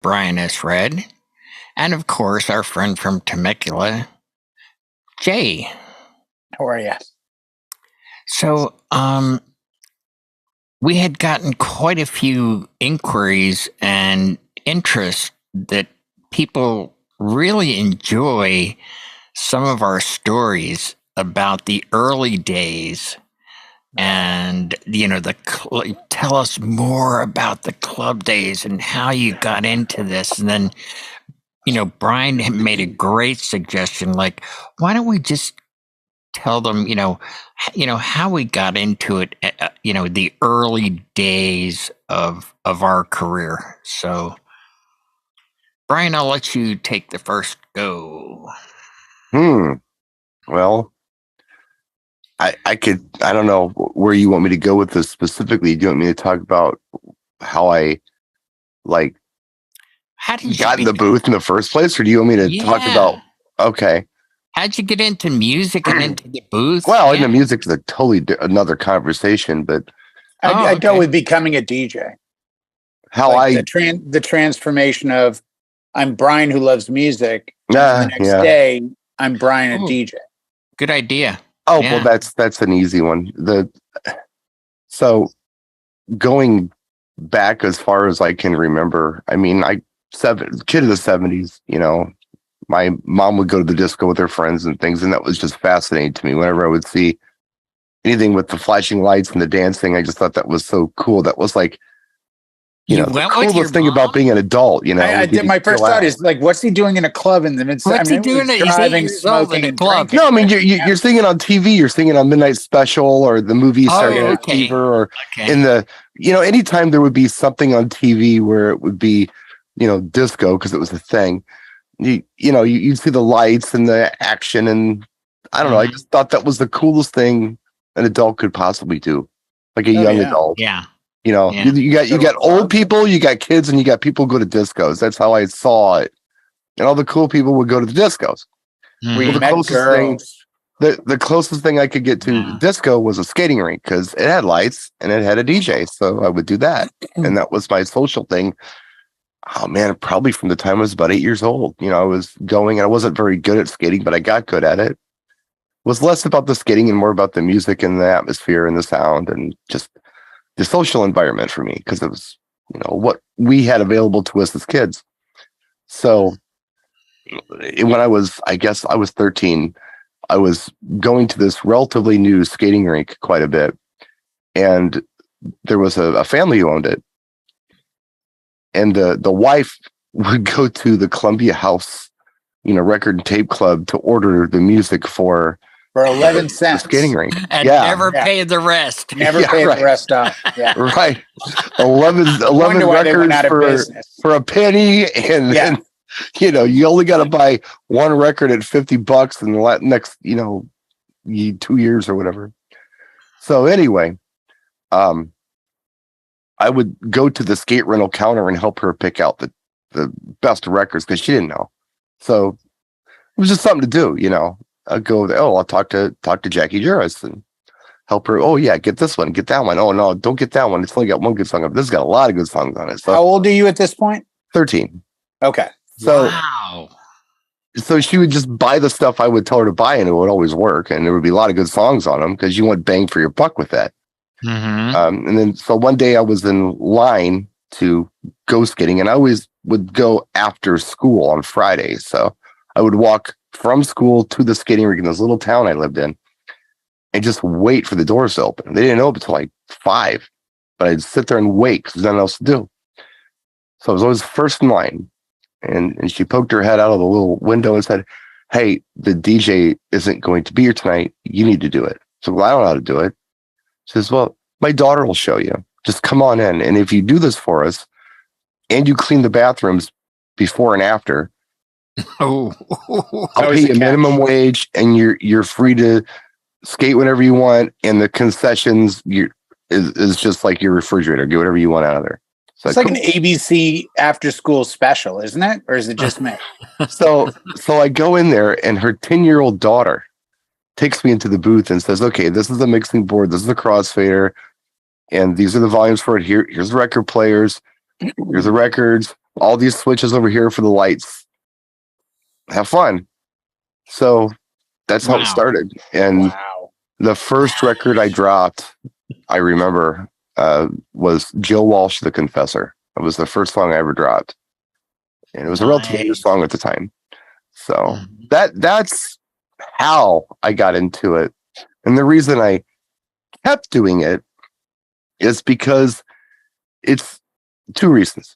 Brian S. Red, and of course, our friend from Temecula, Jay. How are you? So, we had gotten quite a few inquiries and interest that people really enjoy some of our stories about the early days. And, tell us more about the club days and how you got into this. And then, Brian made a great suggestion, like, why don't we just tell them, how we got into it, the early days of our career. So, Brian, I'll let you take the first go. Well, I don't know where you want me to go with this specifically. Do you want me to talk about how I how did you got in the booth in the first place, or do you want me to talk about? Okay. How'd you get into music and into the booth? Well, into music is a totally another conversation, but I go with becoming a DJ. The transformation of I'm Brian who loves music. The next day, I'm Brian a DJ. Good idea. Oh, well, that's an easy one. So going back as far as I can remember, I mean, kid of the 70s, my mom would go to the disco with her friends and things, and that was just fascinating to me. Whenever I would see anything with the flashing lights and the dancing, I just thought that was so cool. That was like, the coolest thing about being an adult. I did. My first thought is like, what's he doing in a club? And then what's he doing? Driving, smoking, and club. No, I mean you're seeing it on TV. You're seeing it on Midnight Special or the movie Saturday Night Fever, or in the anytime there would be something on TV where it would be disco because it was a thing. You'd see the lights and the action, and I don't know. I just thought that was the coolest thing an adult could possibly do, like a young adult. Yeah. You got old people, you got kids, and you got people who go to discos. That's how I saw it. And all the cool people would go to the discos. We met girls. The closest thing I could get to disco was a skating rink because it had lights and it had a DJ. So I would do that. And that was my social thing. Oh man, probably from the time I was about 8 years old. I was going, and I wasn't very good at skating, but I got good at it. It was less about the skating and more about the music and the atmosphere and the sound and just the social environment for me, because it was, what we had available to us as kids. So when I was 13, I was going to this relatively new skating rink quite a bit. And there was a family who owned it. And the wife would go to the Columbia House, record and tape club to order the music for 11 cents. The skating rink. And never paid the rest. Never paid the rest off. Yeah. Right. 11 records for a penny. And you only got to buy one record at $50 in the next, 2 years or whatever. So anyway, I would go to the skate rental counter and help her pick out the best records because she didn't know. So it was just something to do, I'd go there. I'll talk to Jackie Juris and help her. Oh yeah, get this one, get that one. Oh no, don't get that one. It's only got one good song. This has got a lot of good songs on it. So, how old are you at this point? 13. Okay. So wow. So she would just buy the stuff I would tell her to buy, and it would always work. And there would be a lot of good songs on them because you want bang for your buck with that. Mm-hmm. And then so one day I was in line to go skating, and I always would go after school on Fridays. So I would walk from school to the skating rink in this little town I lived in and just wait for the doors to open. They didn't open until like 5, but I'd sit there and wait because there's nothing else to do. So I was always first in line, and she poked her head out of the little window and said, "Hey, the DJ isn't going to be here tonight. You need to do it." So, well, I don't know how to do it. She says, "Well, my daughter will show you. Just come on in. And if you do this for us and you clean the bathrooms before and after, I'll pay you minimum wage, and you're free to skate whenever you want. And the concessions is just like your refrigerator. Get whatever you want out of there." So it's like an ABC after school special, isn't it? Or is it just me? So I go in there, and her 10-year-old daughter takes me into the booth and says, "Okay, this is the mixing board. This is the crossfader. And these are the volumes for it. Here's the record players. Here's the records. all these switches over here for the lights. Have fun. So that's how it started. And the first record I dropped, I remember, was Joe Walsh, The Confessor. It was the first song I ever dropped. And it was a relatively new song at the time. So that's how I got into it. And the reason I kept doing it is because it's two reasons.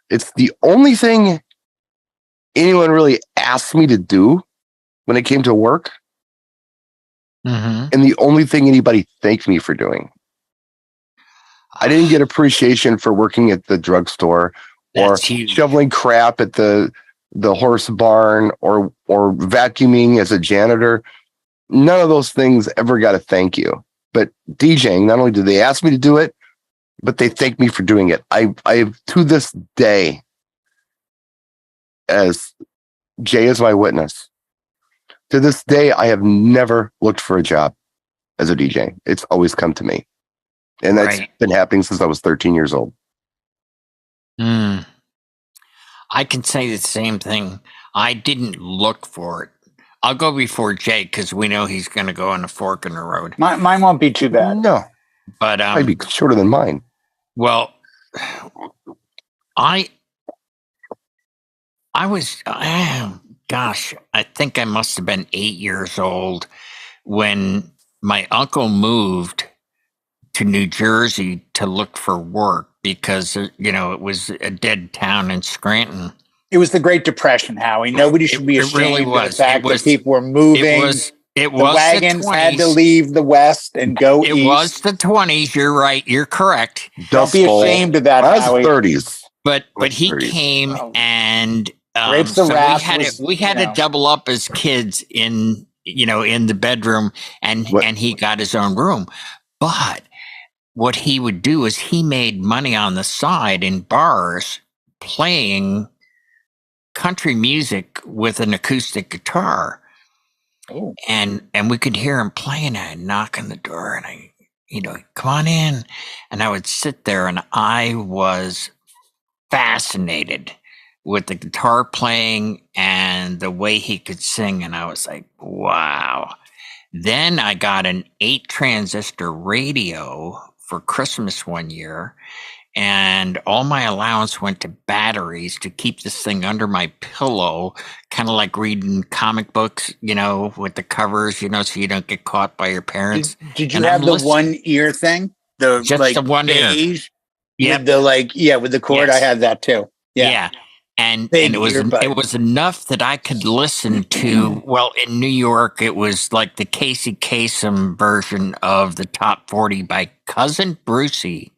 It's the only thing anyone really asked me to do when it came to work. And the only thing anybody thanked me for doing. I didn't get appreciation for working at the drugstore or shoveling crap at the horse barn or vacuuming as a janitor. None of those things ever got a thank you. But DJing, not only did they ask me to do it, but they thanked me for doing it. I to this day, as Jay is my witness, to this day, I have never looked for a job as a DJ. It's always come to me. And that's been happening since I was 13 years old. I can say the same thing. I didn't look for it. I'll go before Jay because we know he's going to go on a fork in the road. Mine won't be too bad. No. But might be shorter than mine. Well, I was, gosh, I think I must have been 8 years old when my uncle moved to New Jersey to look for work because, it was a dead town in Scranton. It was the Great Depression, Howie. Nobody should be ashamed of the fact that people were moving. The wagons had to leave the West and go east. It was the 20s. You're right. You're correct. Don't be ashamed of that, Howie. 30s. But he came and so we had to double up as kids in the bedroom, and he got his own room. But what he would do is he made money on the side in bars playing country music with an acoustic guitar. Oh. And we could hear him playing. I'd knock on the door and I, come on in. And I would sit there and I was fascinated with the guitar playing and the way he could sing. And I was like, wow. Then I got an 8-transistor radio for Christmas one year. And all my allowance went to batteries to keep this thing under my pillow, kind of like reading comic books, with the covers, so you don't get caught by your parents. Did you have the one ear thing? Just the one ear. Yeah. With the cord, yes. I had that too. Yeah. And it was enough that I could listen to, well, in New York, it was like the Casey Kasem version of the Top 40 by Cousin Brucey.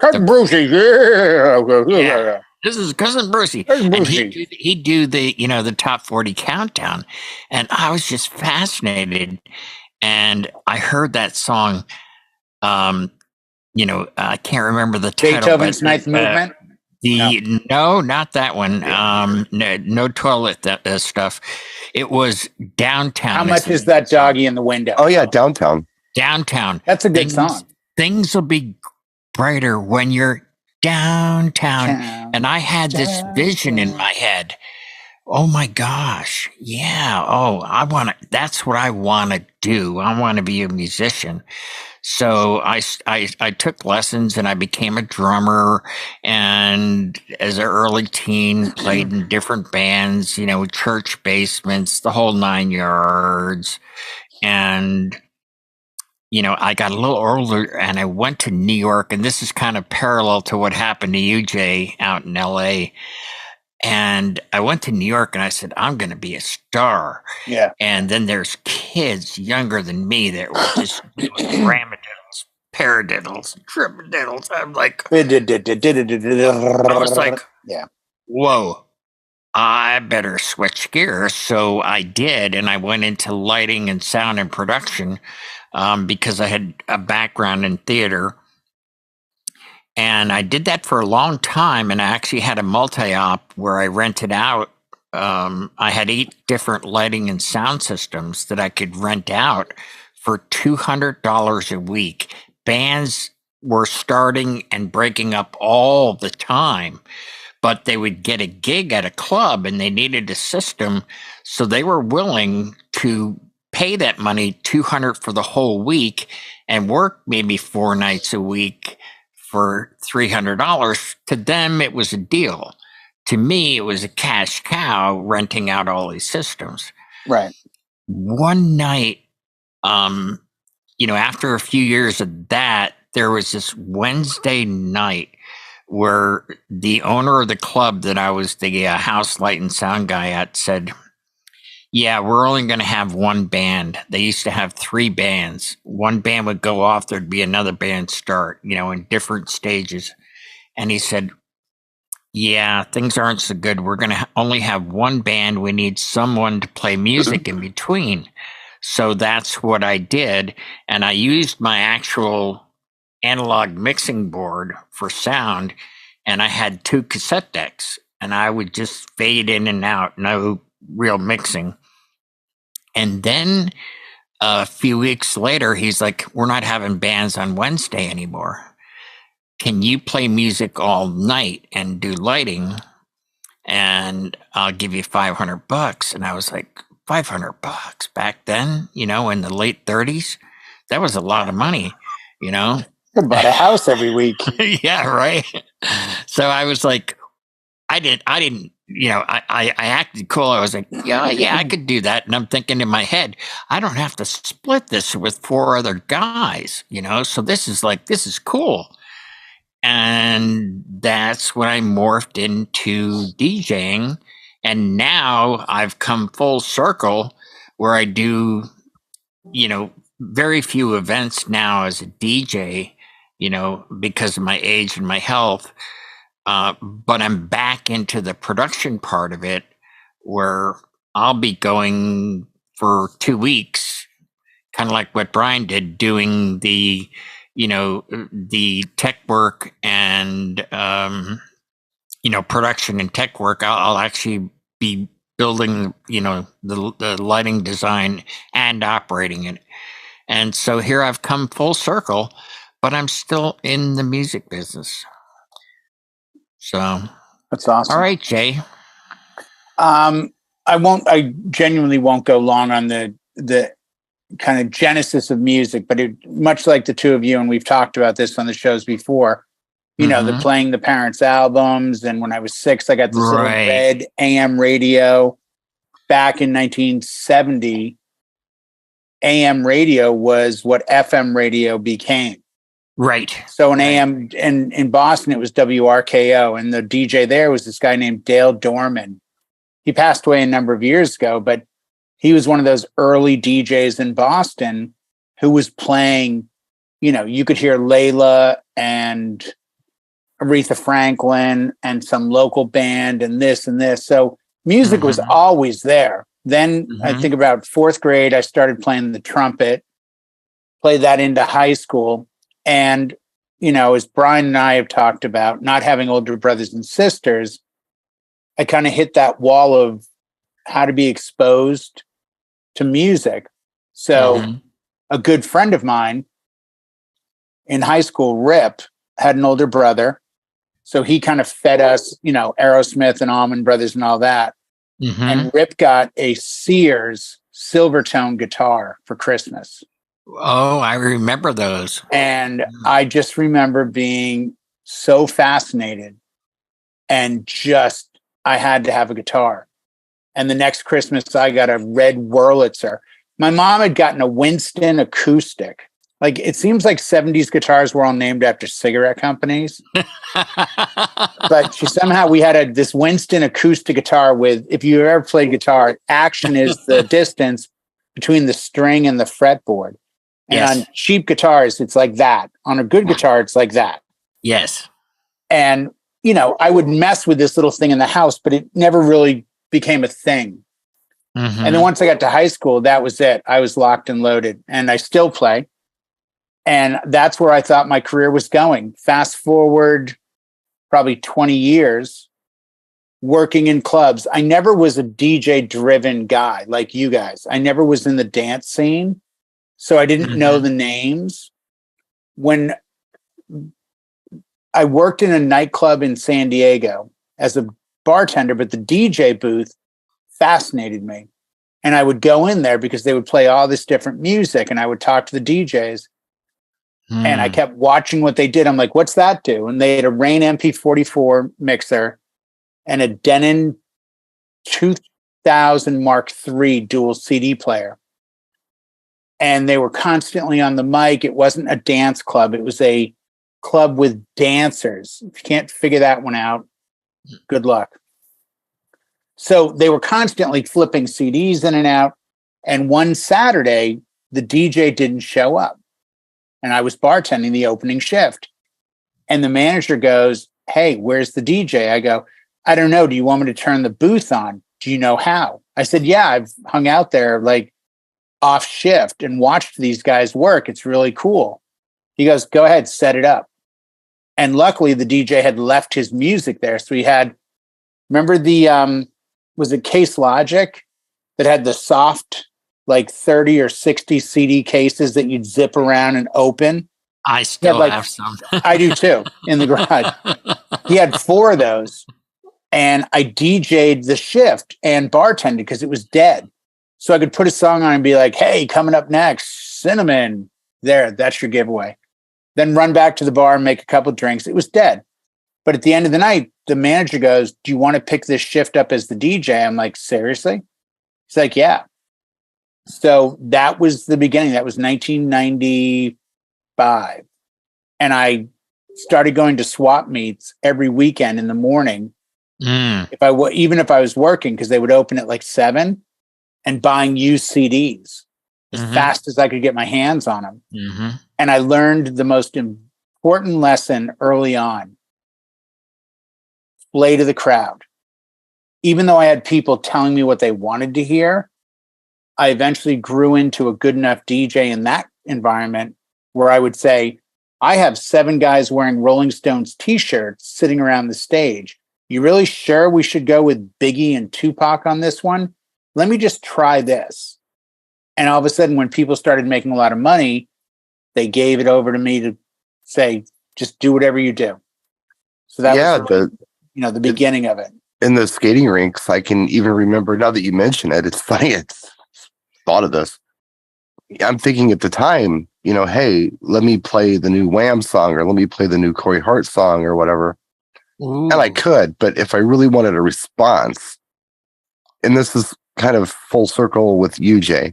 Cousin Brucey, yeah. This is Cousin Brucey. And he'd do the, the Top 40 countdown. And I was just fascinated. And I heard that song, I can't remember the title. Beethoven's Ninth Movement? No, not that one. No toilet stuff. It was Downtown. How much is that doggy in the window? Oh, yeah, Downtown. Downtown. That's a good song. Things will be brighter when you're downtown. And I had this vision in my head. Oh my gosh. Yeah. Oh, that's what I want to do. I want to be a musician. So I took lessons and I became a drummer, and as an early teen played in different bands, church basements, the whole 9 yards. And I got a little older and I went to New York, and this is kind of parallel to what happened to you, Jay, out in LA. And I went to New York and I said, I'm going to be a star. Yeah. And then there's kids younger than me that were just doing ramadiddles, paradiddles, tripadiddles. I'm like, I was like, yeah, whoa, I better switch gears. So I did. And I went into lighting and sound and production because I had a background in theater. And I did that for a long time, and I actually had a multi-op where I rented out. I had 8 different lighting and sound systems that I could rent out for $200 a week. Bands were starting and breaking up all the time, but they would get a gig at a club and they needed a system. So they were willing to pay that money, $200 for the whole week, and work maybe 4 nights a week for $300. To them, it was a deal. To me, it was a cash cow renting out all these systems. Right. One night, after a few years of that, there was this Wednesday night where the owner of the club that I was the house light and sound guy at said, yeah, we're only going to have one band. They used to have 3 bands. One band would go off, there'd be another band start, in different stages. And he said, yeah, things aren't so good. We're going to only have one band. We need someone to play music in between. So that's what I did. And I used my actual analog mixing board for sound. And I had 2 cassette decks. And I would just fade in and out, no real mixing. And then a few weeks later, he's like, we're not having bands on Wednesday anymore. Can you play music all night and do lighting? And I'll give you $500. And I was like, $500 back then, in the late 30s, that was a lot of money, I bought a house every week. Yeah, right. So I was like, I didn't, I acted cool. I was like, yeah, I could do that. And I'm thinking in my head, I don't have to split this with 4 other guys, so this is cool. And that's when I morphed into DJing. And now I've come full circle where I do, very few events now as a DJ, because of my age and my health. But I'm back into the production part of it where I'll be going for 2 weeks, kind of like what Brian did, doing the tech work and, production and tech work. I'll actually be building, the lighting design and operating it. And so here I've come full circle, but I'm still in the music business. So that's awesome. All right, Jay. I genuinely won't go long on the kind of genesis of music, but much like the two of you, and we've talked about this on the shows before, the playing the parents' albums. And when I was 6, I got this little red AM radio. Back in 1970, AM radio was what FM radio became. Right. So in AM, and in Boston, it was WRKO. And the DJ there was this guy named Dale Dorman. He passed away a number of years ago, but he was one of those early DJs in Boston who was playing, you could hear Layla and Aretha Franklin and some local band and this and this. So music was always there. Then I think about 4th grade, I started playing the trumpet, played that into high school. And, as Brian and I have talked about, not having older brothers and sisters, I kind of hit that wall of how to be exposed to music. So a good friend of mine in high school, Rip, had an older brother. So he kind of fed us, Aerosmith and Allman Brothers and all that. And Rip got a Sears Silvertone guitar for Christmas. Oh, I remember those. And I just remember being so fascinated and I had to have a guitar. And the next Christmas, I got a red Wurlitzer. My mom had gotten a Winston acoustic. Like, it seems like 70s guitars were all named after cigarette companies. But we had this Winston acoustic guitar with, if you ever played guitar, action is the distance between the string and the fretboard. And on cheap guitars, it's like that. On a good guitar, it's like that. Yes. And, I would mess with this little thing in the house, but it never really became a thing. And then once I got to high school, that was it. I was locked and loaded, and I still play. And that's where I thought my career was going. Fast forward probably 20 years working in clubs. I never was a DJ driven guy like you guys. I never was in the dance scene. So I didn't know the names. When I worked in a nightclub in San Diego, as a bartender, but the DJ booth fascinated me. And I would go in there because they would play all this different music, and I would talk to the DJs. And I kept watching what they did. I'm like, what's that do? And they had a Rane MP44 mixer and a Denon 2000 Mark III dual CD player. And they were constantly on the mic. It wasn't a dance club. It was a club with dancers. If you can't figure that one out, good luck. So they were constantly flipping CDs in and out. And one Saturday, the DJ didn't show up. And I was bartending the opening shift. And the manager goes, hey, where's the DJ? I go, I don't know. Do you want me to turn the booth on? Do you know how? I said, yeah, I've hung out there like off shift and watched these guys work. It's really cool. He goes, go ahead, set it up. And luckily the DJ had left his music there. So he had, remember the, was it Case Logic that had the soft, like 30 or 60 CD cases that you'd zip around and open? I still have some. I do too, in the garage. He had 4 of those. And I DJ'd the shift and bartended because it was dead. So I could put a song on and be like, hey, coming up next, Cinnamon. There, that's your giveaway. Then run back to the bar and make a couple drinks. It was dead. But at the end of the night, the manager goes, do you want to pick this shift up as the DJ? I'm like, seriously? He's like, yeah. So that was the beginning. That was 1995. And I started going to swap meets every weekend in the morning. Even if I was working, because they would open at like 7, and buying used CDs as fast as I could get my hands on them. And I learned the most important lesson early on. Play to the crowd. Even though I had people telling me what they wanted to hear, I eventually grew into a good enough DJ in that environment where I would say, I have 7 guys wearing Rolling Stones t-shirts sitting around the stage. You really sure we should go with Biggie and Tupac on this one? Let me just try this. And all of a sudden, when people started making a lot of money, they gave it over to me to say, just do whatever you do. So that was the beginning of it. In the skating rinks, I can even remember, now that you mention it, it's funny, it's thought of this. I'm thinking at the time, hey, let me play the new Wham song, or let me play the new Corey Hart song, or whatever. Ooh. And I could, but if I really wanted a response, and this is kind of full circle with UJ,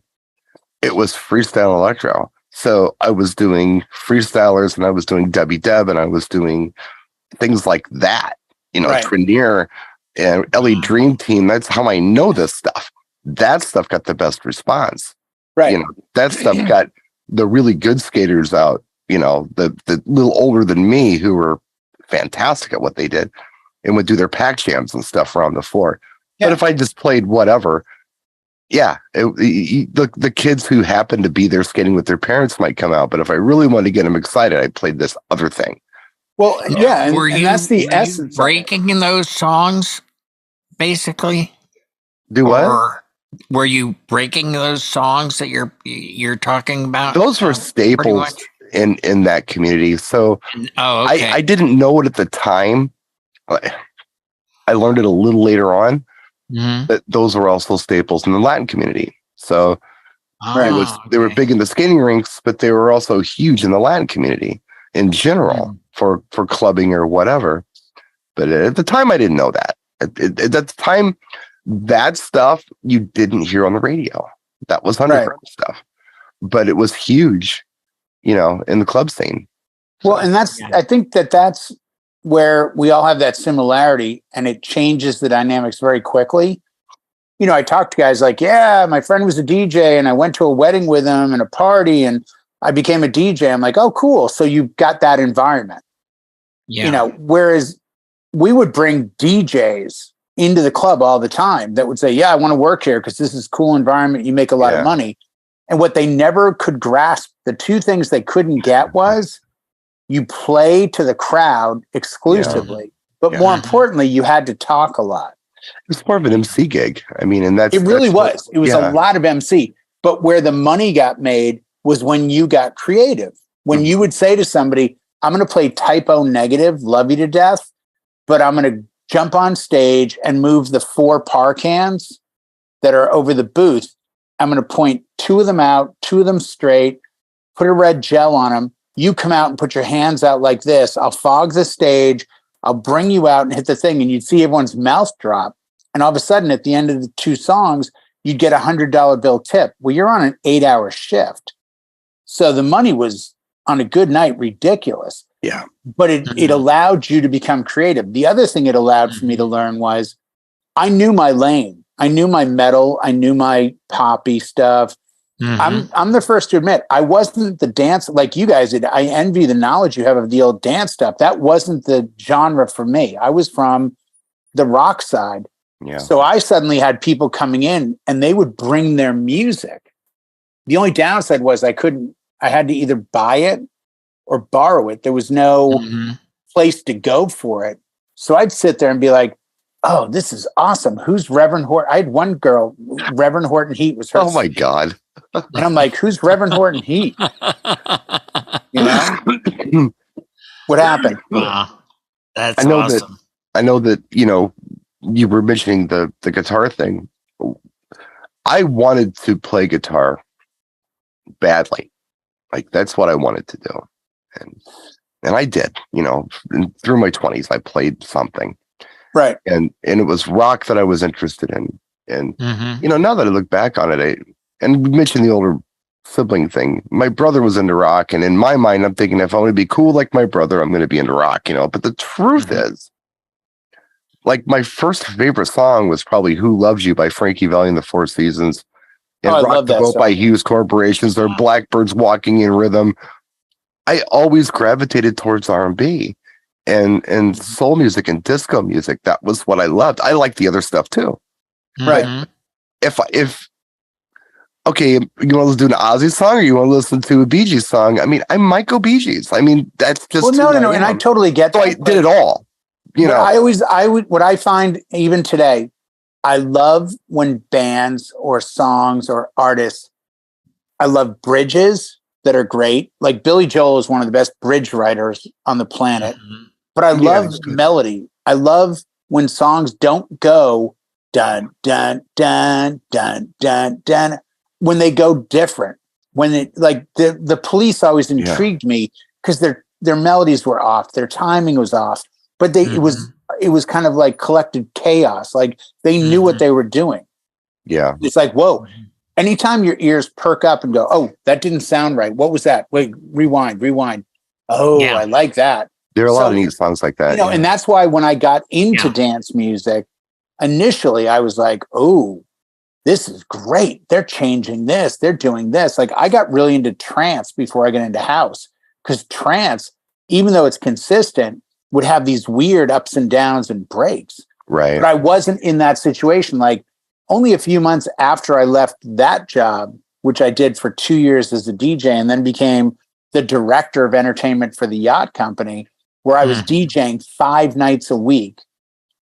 it was freestyle electro. So I was doing freestylers, and I was doing Debbie Deb, and I was doing things like that, right. Trenier and Ellie Dream Team. That's how I know this stuff. That stuff got the best response. Right. That stuff got the really good skaters out, the little older than me who were fantastic at what they did and would do their pack jams and stuff around the floor. Yeah. But if I just played whatever, the kids who happened to be there skating with their parents might come out. But if I really wanted to get them excited, I played this other thing. Well, yeah, and that's the essence. Breaking in those songs, basically. Do what? Were you breaking those songs that you're talking about? Those were staples in that community. So okay. I didn't know it at the time. I learned it a little later on. That those were also staples in the Latin community. So they were big in the skating rinks, but they were also huge in the Latin community in general for clubbing or whatever. But at the time, I didn't know that. At the time, that stuff you didn't hear on the radio. That was underground stuff, but it was huge, in the club scene. Well, and I think that's where we all have that similarity, and it changes the dynamics very quickly. I talk to guys like, yeah, my friend was a DJ and I went to a wedding with him and a party and I became a DJ. I'm like, oh, cool. So you've got that environment, whereas we would bring DJs into the club all the time that would say, yeah, I want to work here because this is a cool environment. You make a lot of money. And what they never could grasp, the two things they couldn't get was you play to the crowd exclusively, but more importantly, you had to talk a lot. It was more of an MC gig. I mean, and it really was. It was a lot of MC, but where the money got made was when you got creative. When you would say to somebody, I'm going to play Typo Negative, love you to death, but I'm going to jump on stage and move the 4 par cans that are over the booth. I'm going to point 2 of them out, 2 of them straight, put a red gel on them. You come out and put your hands out like this. I'll fog the stage. I'll bring you out and hit the thing. And you'd see everyone's mouth drop. And all of a sudden, at the end of the 2 songs, you'd get $100 bill tip. Well, you're on an 8-hour shift. So the money was on a good night ridiculous. Yeah. But it allowed you to become creative. The other thing it allowed for me to learn was I knew my lane. I knew my metal. I knew my poppy stuff. I'm the first to admit I wasn't the dance like you guys did. I envy the knowledge you have of the old dance stuff. That wasn't the genre for me. I was from the rock side. Yeah. So I suddenly had people coming in and they would bring their music. The only downside was I had to either buy it or borrow it. There was no place to go for it. So I'd sit there and be like, oh, this is awesome. Who's Reverend Horton? I had one girl, Reverend Horton Heat was her. Oh my God. And I'm like, who's Reverend Horton Heat? You know? What happened? Wow. That's awesome. I know that, you were mentioning the guitar thing. I wanted to play guitar badly. Like that's what I wanted to do. And I did, through my 20s, I played something. Right. And it was rock that I was interested in. And, now that I look back on it, and we mentioned the older sibling thing, my brother was into rock. And in my mind, I'm thinking if I want to be cool like my brother, I'm going to be into rock, but the truth is, like my first favorite song was probably Who Loves You by Frankie Valli and the Four Seasons. And Rock the Boat by Hughes Corporations or Blackbirds Walking in Rhythm. I always gravitated towards R&B and soul music and disco music. That was what I loved. I liked the other stuff too. Right. If okay, you want to listen to an Ozzy song or you want to listen to a Bee Gees song? I mean, I might go Bee Gees. I mean, that's just no, and I totally get that. So I did it all. What I find even today, I love when bands or songs or artists, I love bridges that are great. Like Billy Joel is one of the best bridge writers on the planet. But I love melody. I love when songs don't go dun dun dun dun dun dun when they go different. When it like the Police always intrigued me because their melodies were off, their timing was off, but it was kind of like collective chaos. Like they knew what they were doing. Yeah, it's like whoa. Anytime your ears perk up and go, oh, that didn't sound right. What was that? Wait, rewind. Oh, I like that. There are a lot of neat songs like that. And that's why when I got into dance music, initially I was like, oh, this is great. They're changing this. They're doing this. Like I got really into trance before I got into house because trance, even though it's consistent, would have these weird ups and downs and breaks. Right. But I wasn't in that situation. Like only a few months after I left that job, which I did for 2 years as a DJ and then became the director of entertainment for the yacht company, where I was DJing 5 nights a week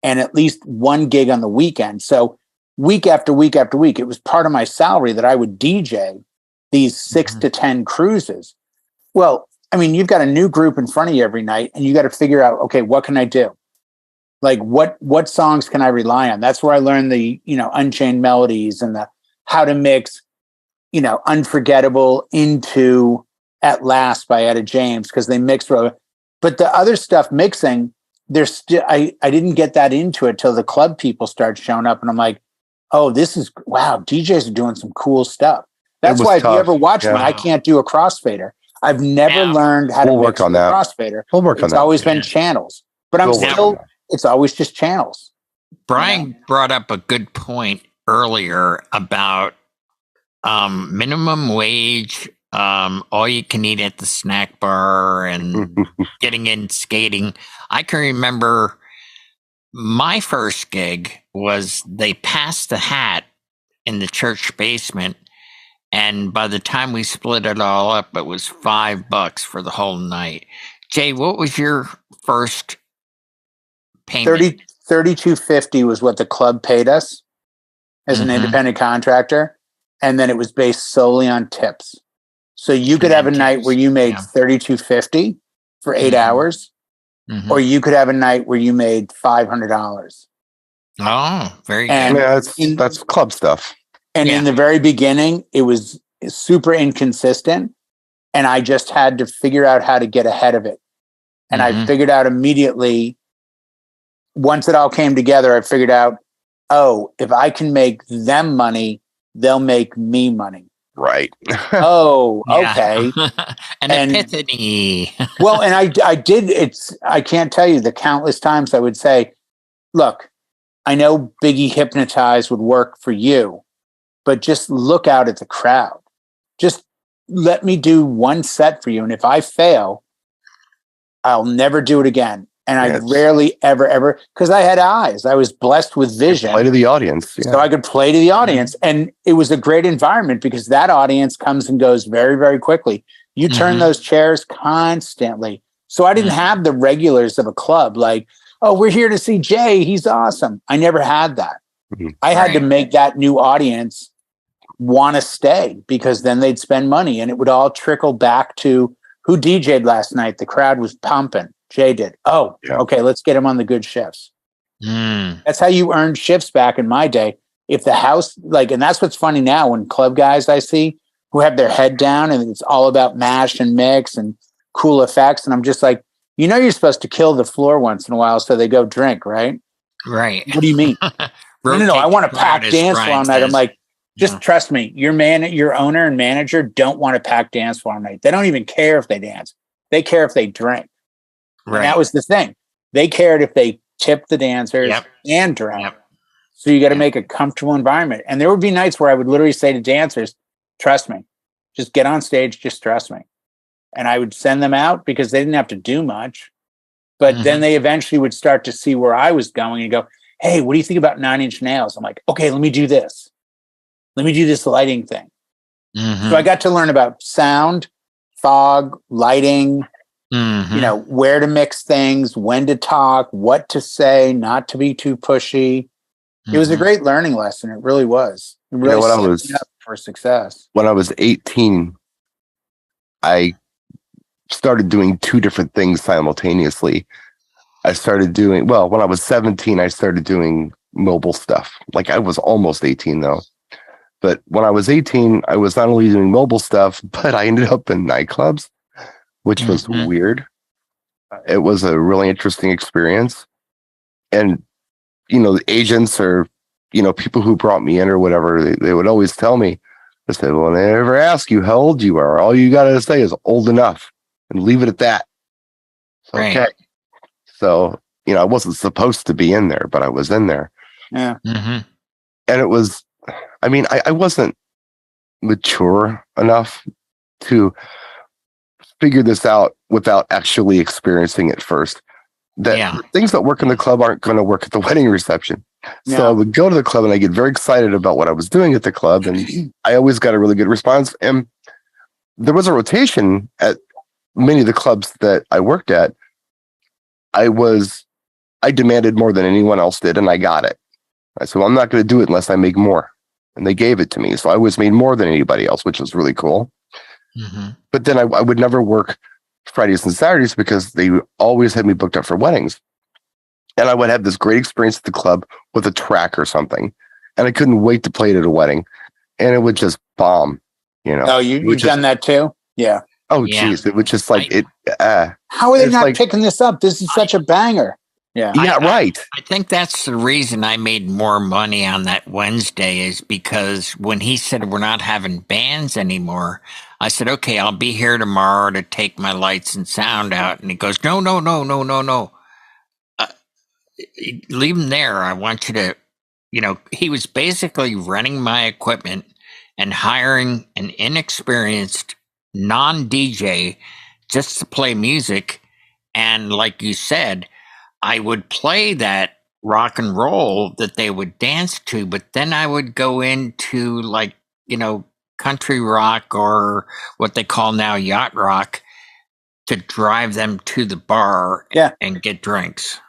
and at least 1 gig on the weekend. So week after week after week, it was part of my salary that I would DJ these 6 to 10 cruises. Well, I mean, you've got a new group in front of you every night and you got to figure out, okay, what can I do? Like what songs can I rely on? That's where I learned the, Unchained Melodies and the how to mix, Unforgettable into At Last by Etta James, because they mix. But the other stuff mixing, there's still I didn't get that into it till the club people start showing up, and I'm like, oh, this is wow, DJs are doing some cool stuff. That's why if you ever watch me, I can't do a crossfader. I've never learned how to work on that crossfader. We'll work on that. It's always been channels, but it's always just channels. Brian brought up a good point earlier about minimum wage, all you can eat at the snack bar and getting in skating. I can remember my first gig was they passed the hat in the church basement. And by the time we split it all up, it was $5 for the whole night. Jay, what was your first payment? $32.50 was what the club paid us as an independent contractor. And then it was based solely on tips. So you could have a night where you made $32.50 for 8 hours. or you could have a night where you made $500. Oh, very And good. Yeah, that's club stuff. And in the very beginning, it was super inconsistent. And I just had to figure out how to get ahead of it. And I figured out immediately, once it all came together, I figured out, oh, if I can make them money, they'll make me money. Right. Oh, okay. An epiphany. Well, and I did, I can't tell you the countless times I would say, look, I know Biggie Hypnotize would work for you, but just look out at the crowd. Just let me do one set for you. And if I fail, I'll never do it again. And I rarely ever, because I had eyes. I was blessed with vision. Play to the audience. Yeah. So I could play to the audience. And it was a great environment because that audience comes and goes very, very quickly. You turn those chairs constantly. So I didn't have the regulars of a club like, oh, we're here to see Jay. He's awesome. I never had that. I had to make that new audience want to stay because then they'd spend money and it would all trickle back to who DJ'd last night. The crowd was pumping. Jay did. Oh, okay. Let's get him on the good shifts. That's how you earned shifts back in my day. If the house, and that's what's funny now when club guys I see who have their head down and it's all about mash and mix and cool effects. And I'm just like, you're supposed to kill the floor once in a while. So they go drink, right? Right. What do you mean? No, I want to pack dance floor all night. I'm like, just trust me. Your owner and manager don't want to pack dance floor all night. They don't even care if they dance. They care if they drink. Right. And that was the thing. They cared if they tipped the dancers and drank. So you got to make a comfortable environment. And there would be nights where I would literally say to dancers, trust me, just get on stage, just trust me. And I would send them out because they didn't have to do much. But then they eventually would start to see where I was going and go, hey, what do you think about 9 Inch Nails? I'm like, okay, let me do this. Let me do this lighting thing. So I got to learn about sound, fog, lighting, where to mix things, when to talk, what to say, not to be too pushy. It was a great learning lesson. It really was. It really set me up for success. When I was 18, I started doing two different things simultaneously. I started doing, when I was 17, I started doing mobile stuff. I was almost 18 though. But when I was 18, I was not only doing mobile stuff, but I ended up in nightclubs, which was weird. It was a really interesting experience. And, the agents or, people who brought me in or whatever, they would always tell me, they said, well, they never ask you how old you are. All you got to say is old enough and leave it at that. Right. Okay. So, I wasn't supposed to be in there, but I was in there. Yeah. And it was, I wasn't mature enough to figure this out without actually experiencing it first. That things that work in the club aren't going to work at the wedding reception. So I would go to the club and I get very excited about what I was doing at the club. And I always got a really good response. And there was a rotation at many of the clubs that I worked at. I demanded more than anyone else did, and I got it. I said, well, I'm not going to do it unless I make more. And they gave it to me. So I always made more than anybody else, which was really cool. But then I would never work Fridays and Saturdays because they always had me booked up for weddings. And I would have this great experience at the club with a track or something. And I couldn't wait to play it at a wedding. And it would just bomb, Oh, you've done that too? Yeah. Oh, geez. It was just like how are they not picking this up? This is such a banger. Yeah. Yeah, right. I think that's the reason I made more money on that Wednesday is because when he said we're not having bands anymore, I said, okay, I'll be here tomorrow to take my lights and sound out. And he goes, no. Leave them there. I want you to, he was basically renting my equipment and hiring an inexperienced non-DJ just to play music. And like you said, I would play that rock and roll that they would dance to, but then I would go into country rock or what they call now yacht rock to drive them to the bar and get drinks.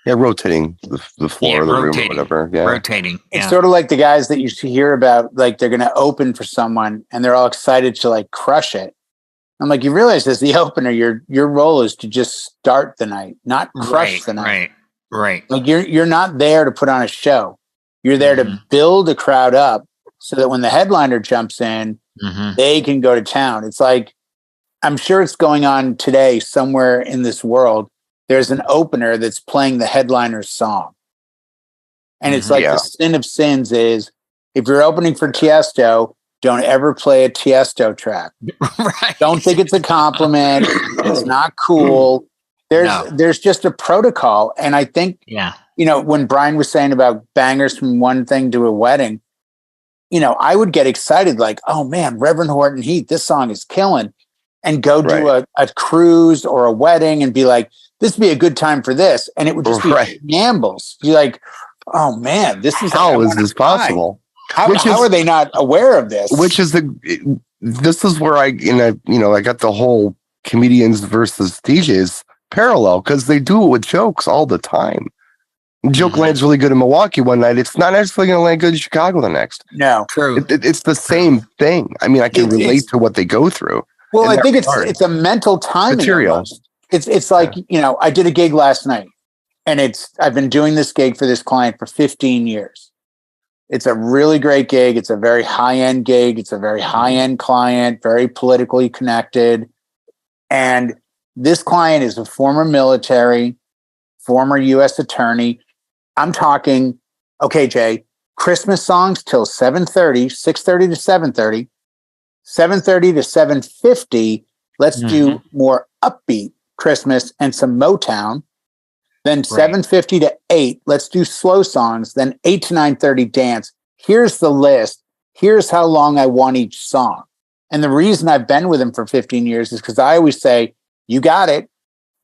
Yeah, rotating the floor of the room or whatever. Yeah. Rotating. It's sort of like the guys that you hear about, they're going to open for someone and they're all excited to crush it. I'm like, you realize as the opener, your role is to just start the night, not crush the night. Right. Like you're not there to put on a show. You're there to build a crowd up so that when the headliner jumps in, they can go to town. It's like, I'm sure it's going on today somewhere in this world. There's an opener that's playing the headliner's song. And it's like the sin of sins is if you're opening for Tiesto, don't ever play a Tiesto track. Right. Don't think it's a compliment. It's not cool. There's just a protocol. And I think, when Brian was saying about bangers from one thing to a wedding, I would get excited like, oh man, Reverend Horton Heat, this song is killing. And go do a cruise or a wedding and be like, this would be a good time for this. And it would just be shambles. Be like, oh man, this is how is this possible? How are they not aware of this? This is where I got the whole comedians versus DJs parallel because they do it with jokes all the time. Joke lands really good in Milwaukee one night. It's not necessarily going to land good in Chicago the next. No, true. It's the same thing. I mean, I can relate to what they go through. Well, I think it's a mental timing material. Almost. It's like, I did a gig last night and I've been doing this gig for this client for 15 years. It's a really great gig. It's a very high-end gig. It's a very high-end client, very politically connected. And this client is a former military, former U.S. attorney. I'm talking, okay, Jay, Christmas songs till 7:30, 6:30 to 7:30. 7:30 to 7:50, let's do more upbeat Christmas and some Motown. Then 7:50 to 8, let's do slow songs. Then 8 to 9:30 dance. Here's the list. Here's how long I want each song. And the reason I've been with him for 15 years is because I always say, you got it.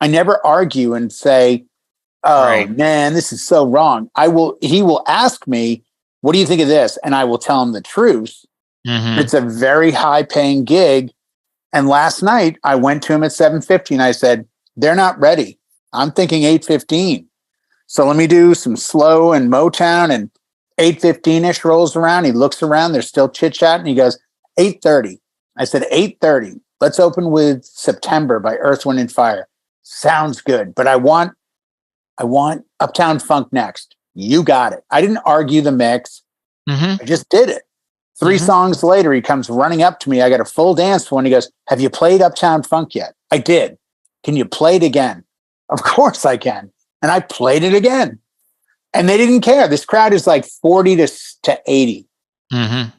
I never argue and say, oh man, this is so wrong. He will ask me, what do you think of this? And I will tell him the truth. It's a very high paying gig. And last night I went to him at 7:50 and I said, they're not ready. I'm thinking 8:15. So let me do some slow and Motown, and 8:15-ish rolls around. He looks around, they're still chit-chatting. He goes, 8:30. I said, 8:30. Let's open with September by Earth, Wind and Fire. Sounds good. But I want Uptown Funk next. You got it. I didn't argue the mix. I just did it. 3 songs later, he comes running up to me. I got a full dance for him. He goes, have you played Uptown Funk yet? I did. Can you play it again? Of course I can. And I played it again. And they didn't care. This crowd is like 40 to 80.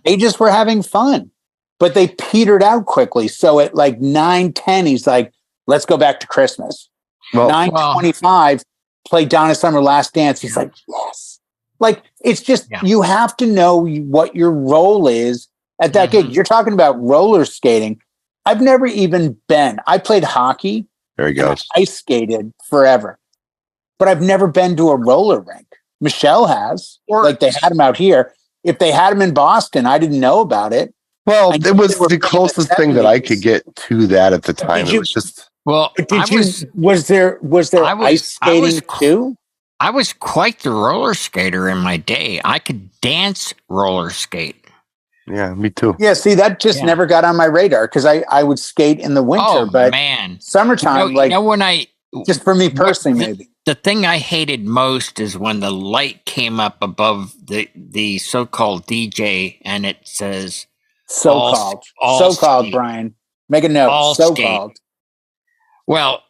They just were having fun. But they petered out quickly. So at like 9:10, he's like, let's go back to Christmas. 9:25, play Donna Summer Last Dance. He's like, yes. Like, it's just, you have to know what your role is at that gig. You're talking about roller skating. I've never even been. I played hockey. There he goes. I skated forever. But I've never been to a roller rink. Michelle has. Like, they had them out here. If they had them in Boston, I didn't know about it. Well, it was the closest thing that I could get to that at the time. It was just... Well, was there ice skating too? I was quite the roller skater in my day. I could dance roller skate. Yeah, me too. Yeah, see, that just never got on my radar because I would skate in the winter, but summertime, when I just for me personally, maybe. The thing I hated most is when the light came up above the so-called DJ and it says so-called, Brian. Make a note. So-called. Well,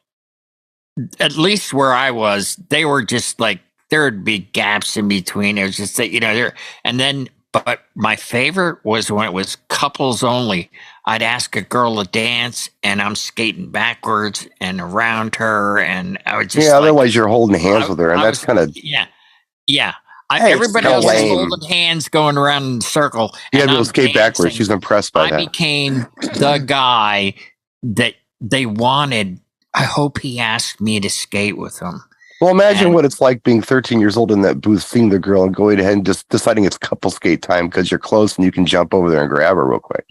at least where I was, they were just like, there would be gaps in between. It was just that, but my favorite was when it was couples only. I'd ask a girl to dance and I'm skating backwards and around her. And I would just, otherwise you're holding hands with her. And that's kind of, everybody else was holding hands going around in a circle. You had to skate backwards. She's impressed by that. I became the guy that they wanted. I hope he asked me to skate with him. Well, imagine what it's like being 13 years old in that booth, seeing the girl and going ahead and just deciding it's couple skate time because you're close and you can jump over there and grab her real quick.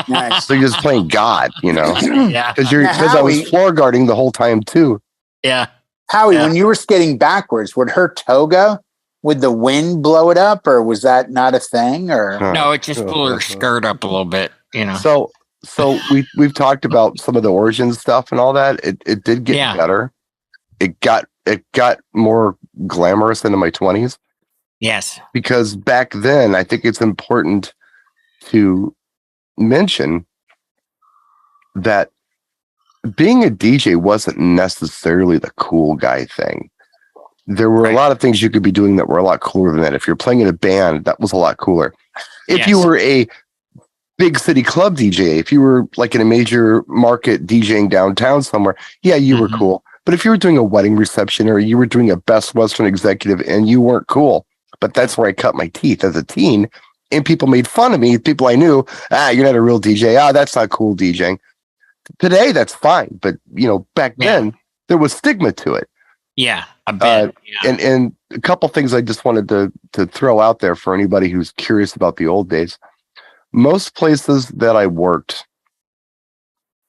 Nice. So you're just playing God, Yeah. Because I was floor guarding the whole time too. Yeah. Howie, when you were skating backwards, would her toga, would the wind blow it up, or was that not a thing? Or no, it just blew her skirt up a little bit, So So we've talked about some of the origin stuff and all that. It did get better. It got more glamorous into my 20s. Yes. Because back then, I think it's important to mention that being a DJ wasn't necessarily the cool guy thing. There were a lot of things you could be doing that were a lot cooler than that. If you're playing in a band, that was a lot cooler. If you were a big city club DJ, if you were like in a major market DJing downtown somewhere, you were cool. But if you were doing a wedding reception or you were doing a Best Western executive and you weren't cool, but that's where I cut my teeth as a teen, and people made fun of me, people I knew, you're not a real DJ. That's not cool DJing. Today, that's fine. But, back then, there was stigma to it. Yeah, a bit. And a couple things I just wanted to throw out there for anybody who's curious about the old days. Most places that I worked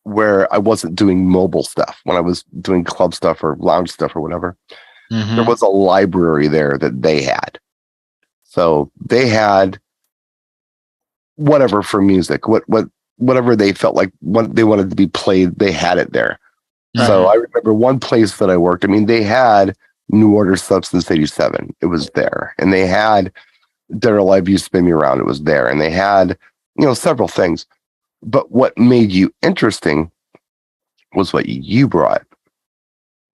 where I wasn't doing mobile stuff, when I was doing club stuff or lounge stuff or whatever, there was a library there that they had. So they had whatever for music, whatever they felt like what they wanted to be played, they had it there. So I remember one place that I worked, they had New Order Substance 87. It was there. And they had Dead or Alive, You Spin Me Around. It was there. And they had, several things. But what made you interesting was what you brought.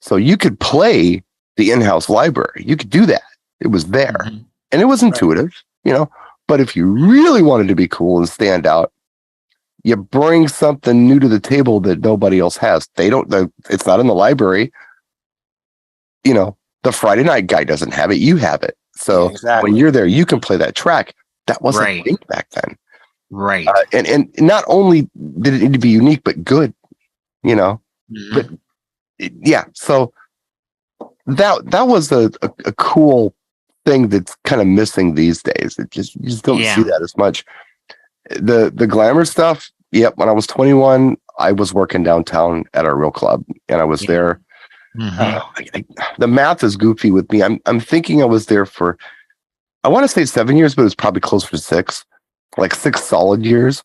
So you could play the in-house library. You could do that. It was there. And it was intuitive, but if you really wanted to be cool and stand out, you bring something new to the table that nobody else has. It's not in the library. The Friday night guy doesn't have it. You have it. So when you're there, you can play that track. That wasn't a thing back then. Right. And not only did it need to be unique, but good, but so that was a cool thing that's kind of missing these days. You just don't see that as much. The glamour stuff. Yep. When I was 21, I was working downtown at our real club, and I was there. The math is goofy with me. I'm thinking I was there for, I want to say 7 years, but it was probably closer to 6, like 6 solid years.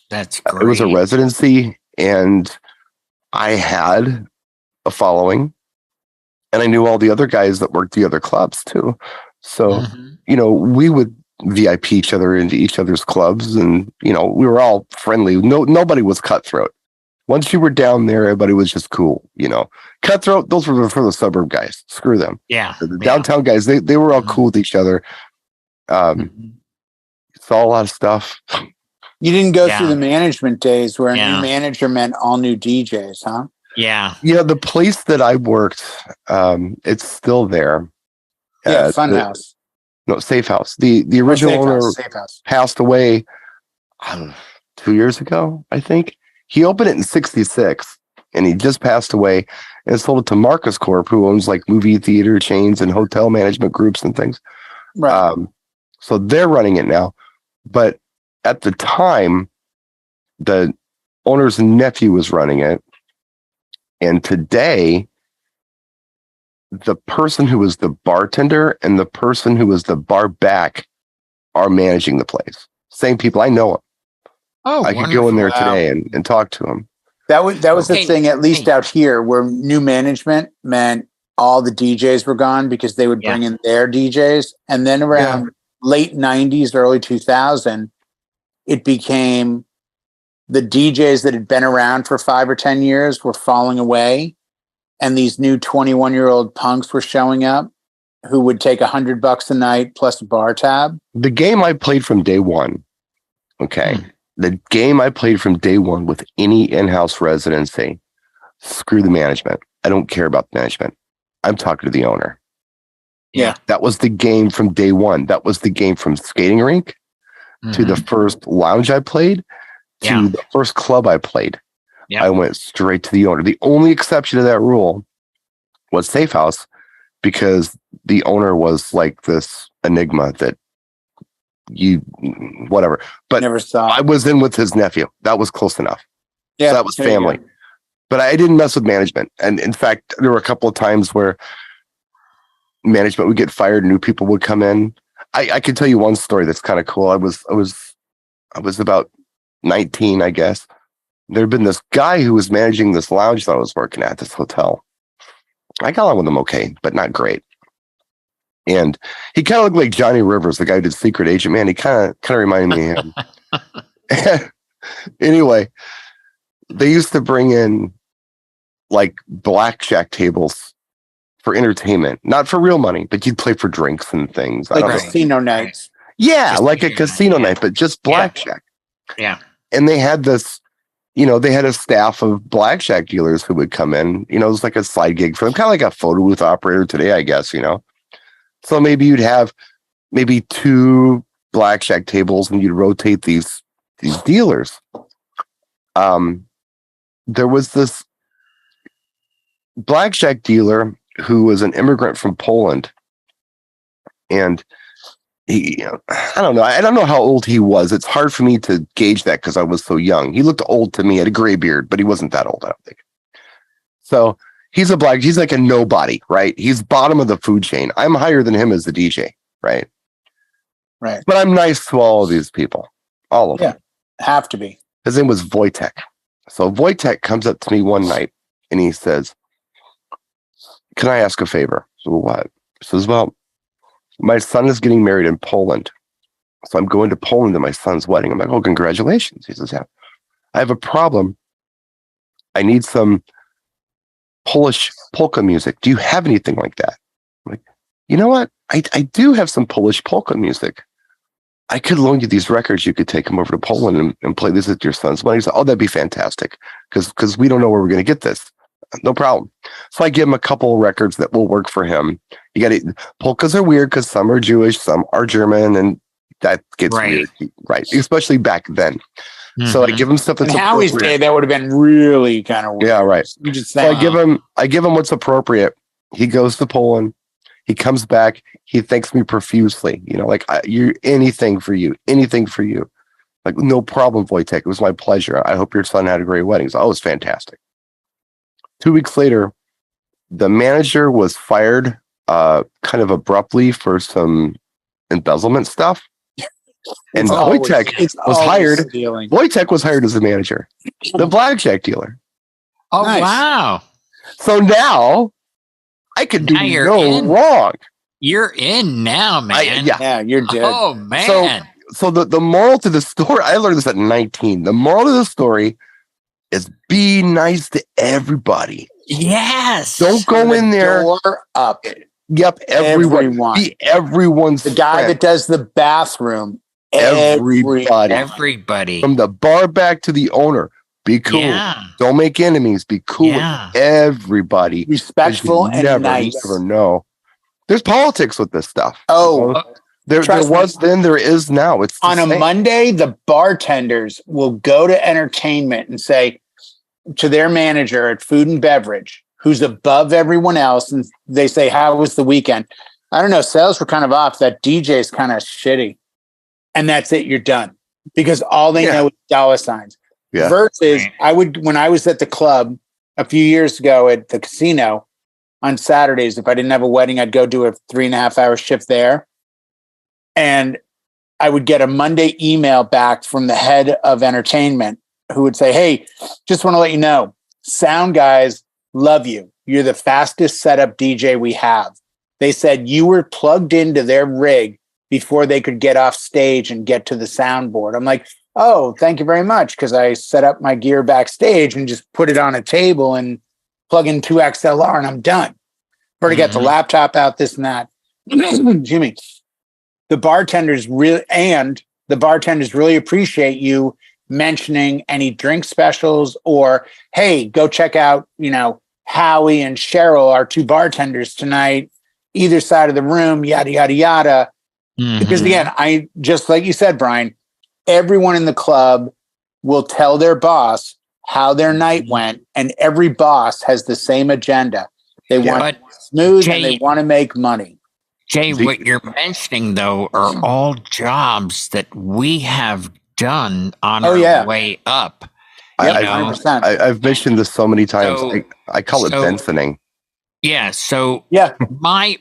That's great. It was a residency, and I had a following, and I knew all the other guys that worked the other clubs too. So, we would VIP each other into each other's clubs, and we were all friendly. Nobody was cutthroat. Once you were down there, everybody was just cool. Cutthroat, those were for the suburb guys. Screw them. Yeah. The downtown guys, they were all cool with each other. Saw a lot of stuff. You didn't go through the management days where a new manager meant all new DJs, huh? Yeah. The place that I worked, it's still there. Funhouse. No, Safe House. The original owner passed away 2 years ago, I think. He opened it in 66, and he just passed away, and sold it to Marcus Corp, who owns like movie theater chains and hotel management groups and things. Right. So they're running it now. But at the time, the owner's nephew was running it. And today, the person who was the bartender and the person who was the bar back are managing the place. Same people. I know them. Oh, I could go in there today and talk to them. That was the thing, at least out here, where new management meant all the DJs were gone because they would bring in their DJs. And then around late 90s, early 2000, it became the DJs that had been around for 5 or 10 years were falling away. And these new 21-year-old punks were showing up who would take $100 a night plus a bar tab. The game I played from day one, the game I played from day one with any in-house residency, screw the management. I don't care about the management. I'm talking to the owner. Yeah. That was the game from day one. That was the game from skating rink to the first lounge I played to the first club I played. Yep. I went straight to the owner. The only exception to that rule was Safe House, because the owner was like this enigma that whatever. But never saw. I was in with his nephew. That was close enough. Yeah, so that was family. But I didn't mess with management. And in fact, there were a couple of times where management would get fired, new people would come in. I could tell you one story that's kind of cool. I was about 19, I guess. there'd been this guy who was managing this lounge that I was working at, this hotel. I got along with him okay, but not great. And he kind of looked like Johnny Rivers, the guy who did Secret Agent. Man, he kind of reminded me of him. Anyway, they used to bring in like blackjack tables for entertainment, not for real money, but you'd play for drinks and things. Like casino nights. Yeah, Just like a casino night, but just blackjack. Yeah. And they had this, they had a staff of blackjack dealers who would come in. It was like a side gig for them, kind of like a photo booth operator today, I guess, So maybe you'd have maybe 2 blackjack tables and you'd rotate these dealers. There was this blackjack dealer who was an immigrant from Poland. And he, I don't know. I don't know how old he was. It's hard for me to gauge that because I was so young. He looked old to me, had a gray beard, but he wasn't that old, I don't think. So he's like a nobody, right? He's bottom of the food chain. I'm higher than him as the DJ, right? Right. But I'm nice to all of these people, all of them. Have to be. His name was Wojtek. So Wojtek comes up to me one night and he says, "Can I ask a favor?" So what? He says, "Well, my son is getting married in Poland. So I'm going to Poland to my son's wedding." I'm like, "Oh, congratulations." He says, "Yeah, I have a problem. I need some Polish polka music. Do you have anything like that?" I'm like, "You know what? I do have some Polish polka music. I could loan you these records. You could take them over to Poland and play this at your son's wedding." He's like, "Oh, that'd be fantastic. Because we don't know where we're going to get this." No problem. So I give him a couple of records that will work for him. You got to, polkas are weird because some are Jewish, some are German, and that gets weird, right? Especially back then. Mm-hmm. So I give him stuff that's in Howie's day, that would have been really kind of weird. Yeah, right. You just so I give him what's appropriate. He goes to Poland. He comes back. He thanks me profusely. Like you, anything for you. Like, no problem, Wojtek. It was my pleasure. I hope your son had a great wedding. So, it was fantastic. 2 weeks later, the manager was fired kind of abruptly for some embezzlement stuff. And Wojtek was hired. Wojtek was hired as the manager, the blackjack dealer. Oh, nice. Wow. So now I could do no wrong. You're in now, man. Yeah, you're dead. Oh, man. So the moral to the story, I learned this at 19. The moral to the story is be nice to everybody. Yes. Don't go in there. Door up. Yep. Everyone. Be everyone's the guy friend. That does the bathroom. Everybody. From the bar back to the owner. Be cool. Yeah. Don't make enemies. Be cool with everybody. Respectful and nice. You never know. There's politics with this stuff. Oh, there was then, there is now. It's on a Monday, the bartenders will go to entertainment and say to their manager at food and beverage, who's above everyone else, and they say, "How was the weekend?" "I don't know, sales were kind of off. That DJ's kind of shitty." And that's it. You're done. Because all they know is dollar signs. Yeah. Versus when I was at the club a few years ago at the casino on Saturdays, if I didn't have a wedding, I'd go do a 3.5 hour shift there. And I would get a Monday email back from the head of entertainment who would say, "Hey, just want to let you know, sound guys love you. You're the fastest setup DJ we have. They said you were plugged into their rig before they could get off stage and get to the soundboard." I'm like, "Oh, thank you very much." Because I set up my gear backstage and just put it on a table and plug in 2 XLR and I'm done. Already got the laptop out, this and that. Excuse me. The bartenders really appreciate you mentioning any drink specials or, "Hey, go check out, Howie and Cheryl, our 2 bartenders tonight, either side of the room, yada, yada, yada." Because again, I just like you said, Brian, everyone in the club will tell their boss how their night went, and every boss has the same agenda. They want smooth and they want to make money. Jay, what you're mentioning, though, are all jobs that we have done on our way up. I've mentioned this so many times. So, I call it Bensoning. Yeah. So my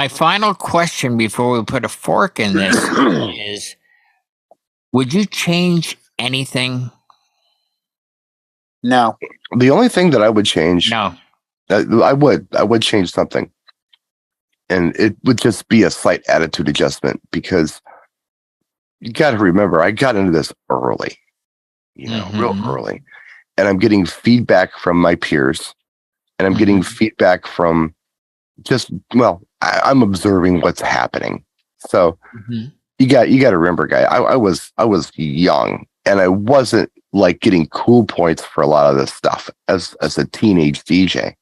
final question before we put a fork in this is, would you change anything No. The only thing that I would change, No. I would change something. And it would just be a slight attitude adjustment, because you got to remember, I got into this early, real early. And I'm getting feedback from my peers, and I'm getting feedback from I'm observing what's happening. So you got to remember, guy, I was young, and I wasn't like getting cool points for a lot of this stuff as a teenage DJ.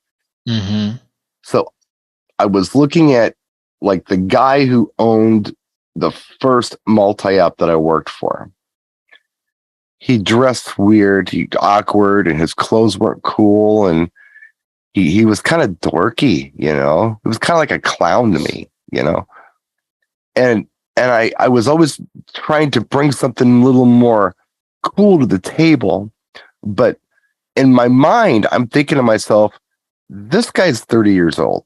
So I was looking at like the guy who owned the first multi-app that I worked for. He dressed weird, awkward, and his clothes weren't cool, and he was kind of dorky, It was kind of like a clown to me, And I was always trying to bring something a little more cool to the table, but in my mind, I'm thinking to myself, this guy's 30 years old.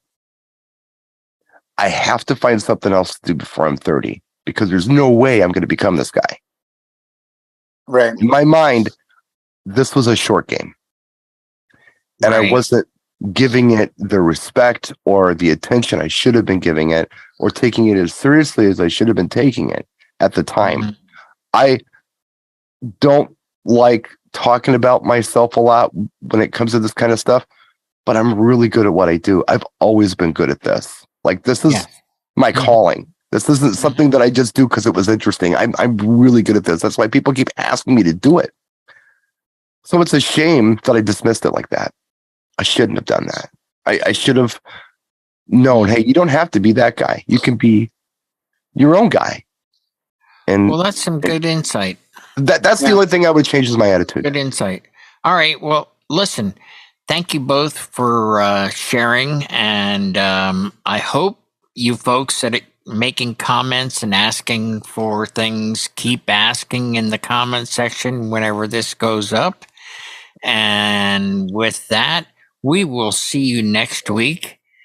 I have to find something else to do before I'm 30, because there's no way I'm going to become this guy. Right. In my mind, this was a short game. And I wasn't giving it the respect or the attention I should have been giving it, or taking it as seriously as I should have been taking it at the time. I don't like talking about myself a lot when it comes to this kind of stuff, but I'm really good at what I do. I've always been good at this. Like, this is my calling. This isn't something that I just do because it was interesting. I'm really good at this. That's why people keep asking me to do it. So it's a shame that I dismissed it like that. I shouldn't have done that. I should have known, hey, you don't have to be that guy. You can be your own guy. And well, that's some good insight. That's the only thing I would change is my attitude. Good insight. All right. Well, listen, thank you both for sharing. And I hope you folks that are making comments and asking for things, keep asking in the comment section whenever this goes up. And with that, we will see you next week.